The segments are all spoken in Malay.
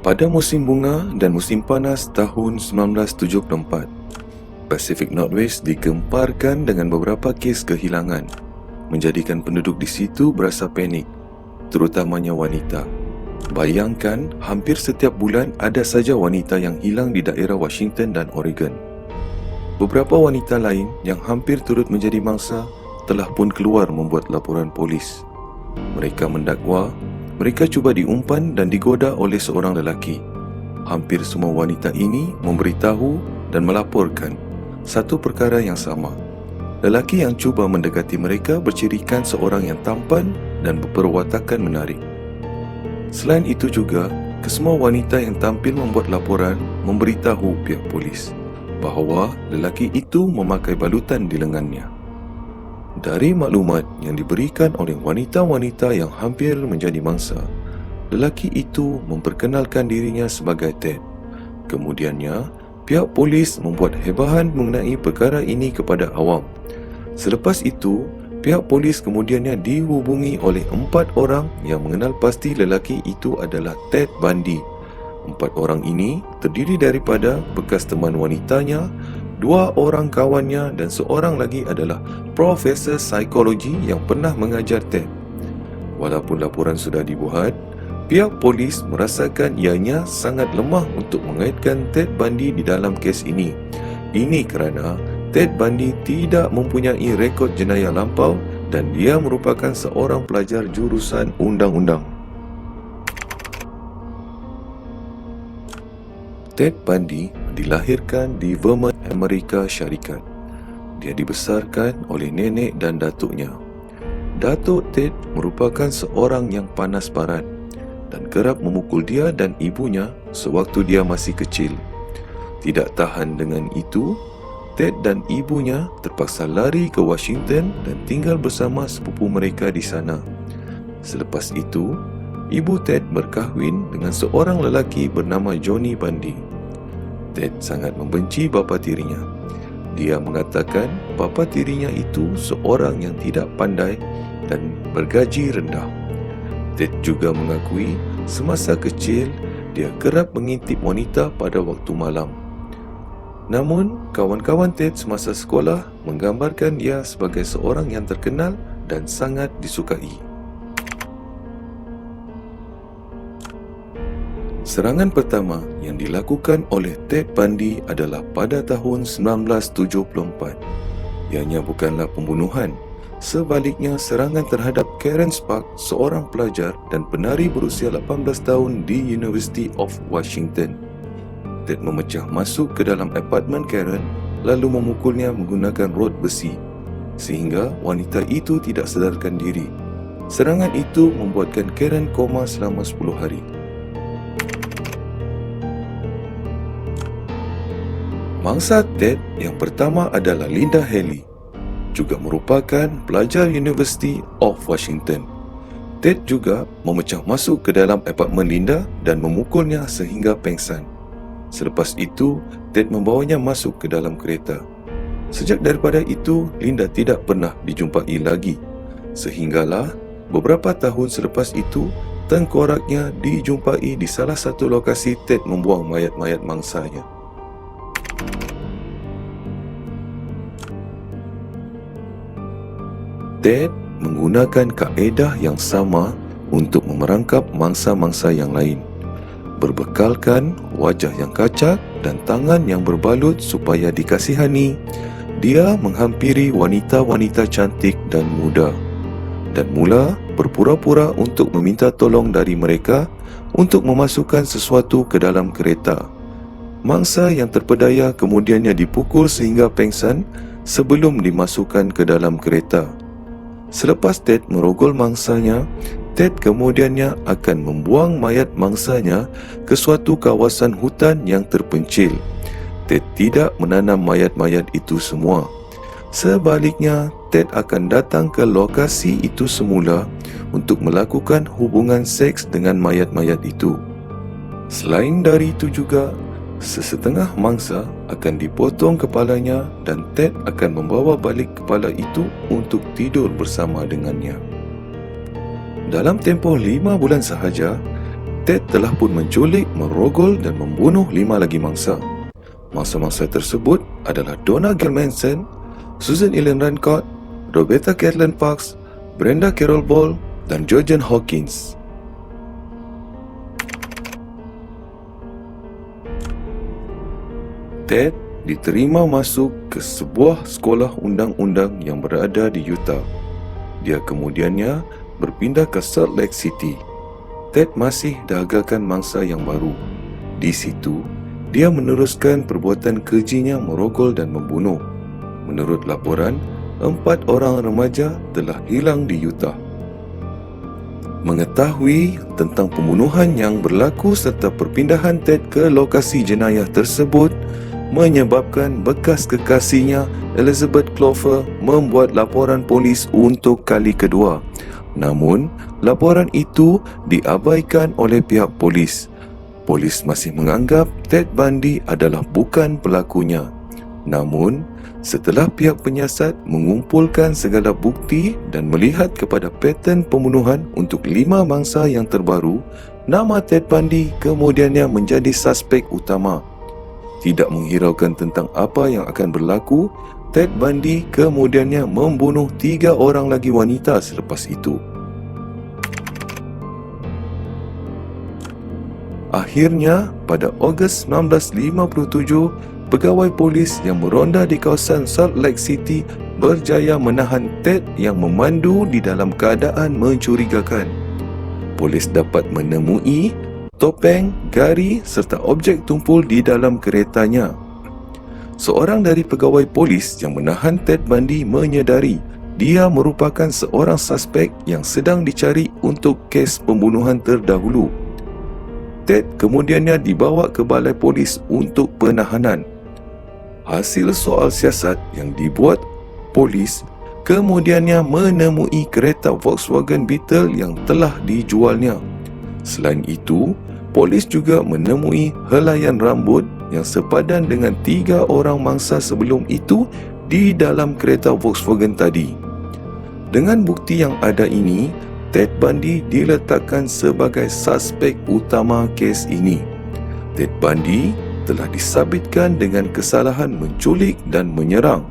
Pada musim bunga dan musim panas tahun 1974, Pacific Northwest digemparkan dengan beberapa kes kehilangan, menjadikan penduduk di situ berasa panik, terutamanya wanita. Bayangkan, hampir setiap bulan ada saja wanita yang hilang di daerah Washington dan Oregon. Beberapa wanita lain yang hampir turut menjadi mangsa telah pun keluar membuat laporan polis. Mereka mendakwa mereka cuba diumpan dan digoda oleh seorang lelaki. Hampir semua wanita ini memberitahu dan melaporkan satu perkara yang sama. Lelaki yang cuba mendekati mereka bercirikan seorang yang tampan dan berperwatakan menarik. Selain itu juga, kesemua wanita yang tampil membuat laporan memberitahu pihak polis bahawa lelaki itu memakai balutan di lengannya. Dari maklumat yang diberikan oleh wanita-wanita yang hampir menjadi mangsa, lelaki itu memperkenalkan dirinya sebagai Ted. Kemudiannya, pihak polis membuat hebahan mengenai perkara ini kepada awam. Selepas itu, pihak polis kemudiannya dihubungi oleh 4 orang yang mengenal pasti lelaki itu adalah Ted Bundy. 4 orang ini terdiri daripada bekas teman wanitanya, 2 orang kawannya dan seorang lagi adalah profesor psikologi yang pernah mengajar Ted. Walaupun laporan sudah dibuat, pihak polis merasakan ianya sangat lemah untuk mengaitkan Ted Bundy di dalam kes ini. Ini kerana Ted Bundy tidak mempunyai rekod jenayah lampau dan dia merupakan seorang pelajar jurusan undang-undang. Ted Bundy dilahirkan di Vermont, Amerika Syarikat. Dia dibesarkan oleh nenek dan datuknya. Datuk Ted merupakan seorang yang panas barat dan kerap memukul dia dan ibunya sewaktu dia masih kecil. Tidak tahan dengan itu, Ted dan ibunya terpaksa lari ke Washington dan tinggal bersama sepupu mereka di sana. Selepas itu, ibu Ted berkahwin dengan seorang lelaki bernama Johnny Bundy. Ted sangat membenci bapa tirinya. Dia mengatakan bapa tirinya itu seorang yang tidak pandai dan bergaji rendah. Ted juga mengakui semasa kecil dia kerap mengintip wanita pada waktu malam. Namun, kawan-kawan Ted semasa sekolah menggambarkan dia sebagai seorang yang terkenal dan sangat disukai. Serangan pertama yang dilakukan oleh Ted Bundy adalah pada tahun 1974. Ianya bukanlah pembunuhan. Sebaliknya, serangan terhadap Karen Spark, seorang pelajar dan penari berusia 18 tahun di University of Washington. Ted memecah masuk ke dalam apartmen Karen lalu memukulnya menggunakan rod besi sehingga wanita itu tidak sadarkan diri. Serangan itu membuatkan Karen koma selama 10 hari. Mangsa Ted yang pertama adalah Linda Haley, juga merupakan pelajar University of Washington. Ted juga memecah masuk ke dalam apartmen Linda dan memukulnya sehingga pengsan. Selepas itu, Ted membawanya masuk ke dalam kereta. Sejak daripada itu, Linda tidak pernah dijumpai lagi. Sehinggalah beberapa tahun selepas itu, tengkoraknya dijumpai di salah satu lokasi Ted membuang mayat-mayat mangsanya. Ted menggunakan kaedah yang sama untuk memerangkap mangsa-mangsa yang lain. Berbekalkan wajah yang kacak dan tangan yang berbalut supaya dikasihani, dia menghampiri wanita-wanita cantik dan muda dan mula berpura-pura untuk meminta tolong dari mereka untuk memasukkan sesuatu ke dalam kereta. Mangsa yang terpedaya kemudiannya dipukul sehingga pengsan sebelum dimasukkan ke dalam kereta. Selepas Ted merogol mangsanya, Ted kemudiannya akan membuang mayat mangsanya ke suatu kawasan hutan yang terpencil. Ted tidak menanam mayat-mayat itu semua. Sebaliknya, Ted akan datang ke lokasi itu semula untuk melakukan hubungan seks dengan mayat-mayat itu. Selain dari itu juga, sesetengah mangsa akan dipotong kepalanya dan Ted akan membawa balik kepala itu untuk tidur bersama dengannya. Dalam tempoh 5 bulan sahaja, Ted telah pun menculik, merogol dan membunuh 5 lagi mangsa. Mangsa-mangsa tersebut adalah Donna Gail Manson, Susan Ellen Rancourt, Roberta Kathleen Parks, Brenda Carroll Ball dan Georgian Hawkins. Ted diterima masuk ke sebuah sekolah undang-undang yang berada di Utah. Dia kemudiannya berpindah ke Salt Lake City. Ted masih dahagakan mangsa yang baru. Di situ, dia meneruskan perbuatan kejinya merogol dan membunuh. Menurut laporan, 4 orang remaja telah hilang di Utah. Mengetahui tentang pembunuhan yang berlaku serta perpindahan Ted ke lokasi jenayah tersebut menyebabkan bekas kekasihnya Elizabeth Clover membuat laporan polis untuk kali kedua. Namun, laporan itu diabaikan oleh pihak polis. Polis masih menganggap Ted Bundy adalah bukan pelakunya. Namun, setelah pihak penyiasat mengumpulkan segala bukti dan melihat kepada pattern pembunuhan untuk 5 mangsa yang terbaru, nama Ted Bundy kemudiannya menjadi suspek utama. Tidak menghiraukan tentang apa yang akan berlaku, Ted Bundy kemudiannya membunuh 3 orang lagi wanita selepas itu. Akhirnya, pada Ogos 1957, pegawai polis yang meronda di kawasan Salt Lake City berjaya menahan Ted yang memandu di dalam keadaan mencurigakan. Polis dapat menemui topeng, gari serta objek tumpul di dalam keretanya. Seorang dari pegawai polis yang menahan Ted Bundy menyedari dia merupakan seorang suspek yang sedang dicari untuk kes pembunuhan terdahulu. Ted kemudiannya dibawa ke balai polis untuk penahanan. Hasil soal siasat yang dibuat polis kemudiannya menemui kereta Volkswagen Beetle yang telah dijualnya. Selain itu, polis juga menemui helaian rambut yang sepadan dengan 3 orang mangsa sebelum itu di dalam kereta Volkswagen tadi. Dengan bukti yang ada ini, Ted Bundy diletakkan sebagai suspek utama kes ini. Ted Bundy telah disabitkan dengan kesalahan menculik dan menyerang.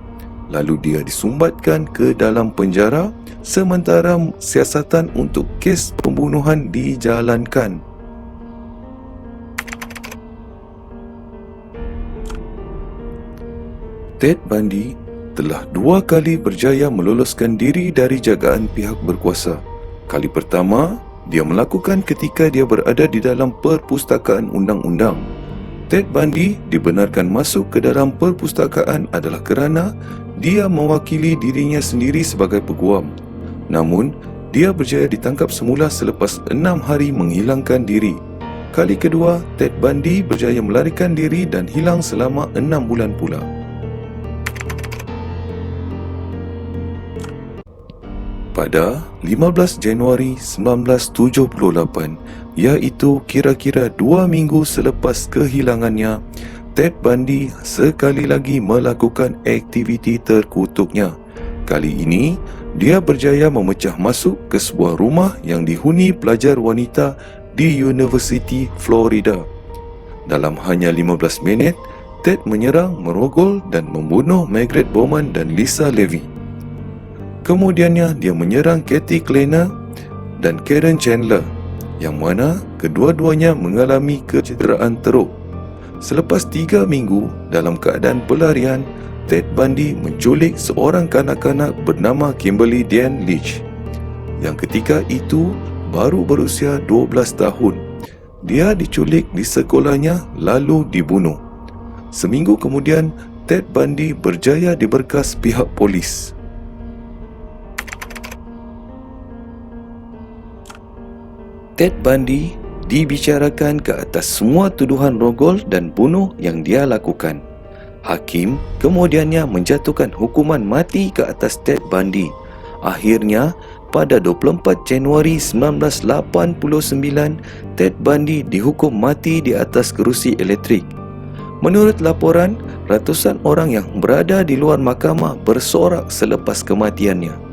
Lalu dia disumbatkan ke dalam penjara sementara siasatan untuk kes pembunuhan dijalankan. Ted Bundy telah 2 kali berjaya meloloskan diri dari jagaan pihak berkuasa. Kali pertama, dia melakukan ketika dia berada di dalam perpustakaan undang-undang. Ted Bundy dibenarkan masuk ke dalam perpustakaan adalah kerana dia mewakili dirinya sendiri sebagai peguam. Namun, dia berjaya ditangkap semula selepas 6 hari menghilangkan diri. Kali kedua, Ted Bundy berjaya melarikan diri dan hilang selama 6 bulan pula. Pada 15 Januari 1978, iaitu kira-kira 2 minggu selepas kehilangannya, Ted Bundy sekali lagi melakukan aktiviti terkutuknya. Kali ini, dia berjaya memecah masuk ke sebuah rumah yang dihuni pelajar wanita di University Florida. Dalam hanya 15 minit, Ted menyerang, merogol dan membunuh Margaret Bowman dan Lisa Levy. Kemudiannya dia menyerang Kathy Kleiner dan Karen Chandler, yang mana kedua-duanya mengalami kecederaan teruk. Selepas 3 minggu dalam keadaan pelarian, Ted Bundy menculik seorang kanak-kanak bernama Kimberly Diane Leach, yang ketika itu baru berusia 12 tahun. Dia diculik di sekolahnya lalu dibunuh. Seminggu kemudian, Ted Bundy berjaya diberkas pihak polis. Ted Bundy dibicarakan ke atas semua tuduhan rogol dan bunuh yang dia lakukan. Hakim kemudiannya menjatuhkan hukuman mati ke atas Ted Bundy. Akhirnya, pada 24 Januari 1989, Ted Bundy dihukum mati di atas kerusi elektrik. Menurut laporan, ratusan orang yang berada di luar mahkamah bersorak selepas kematiannya.